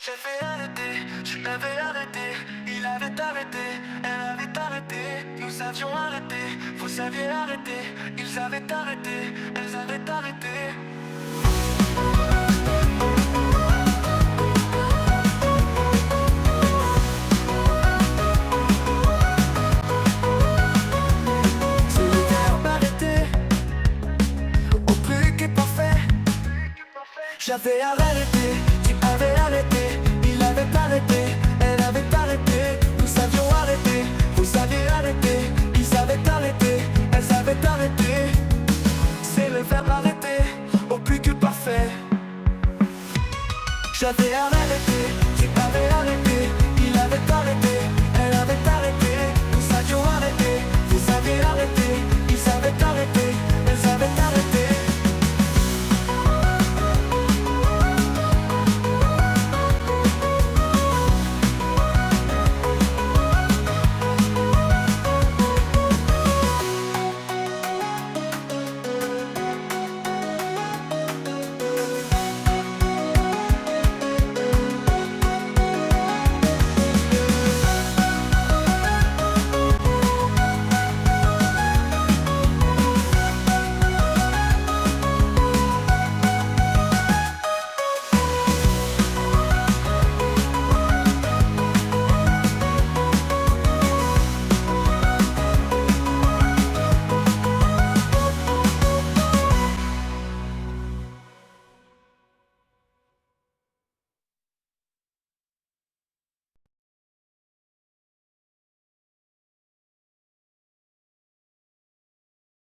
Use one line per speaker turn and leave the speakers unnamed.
J'avais arrêté, je l'avais arrêté, il avait arrêté, elle avait arrêté, nous avions arrêté, vous aviez arrêté, ils avaient arrêté, elles avaient arrêté. C'est le verbe arrêter, au plus que parfait. J'avais arrêté, tu avais arrêté, il avait arrêté, elle avait arrêté, nous avions arrêté, vous aviez arrêté, ils avaient arrêté, elles avaient arrêté. C'est le verbe arrêter, au plus que parfait. J'avais arrêté,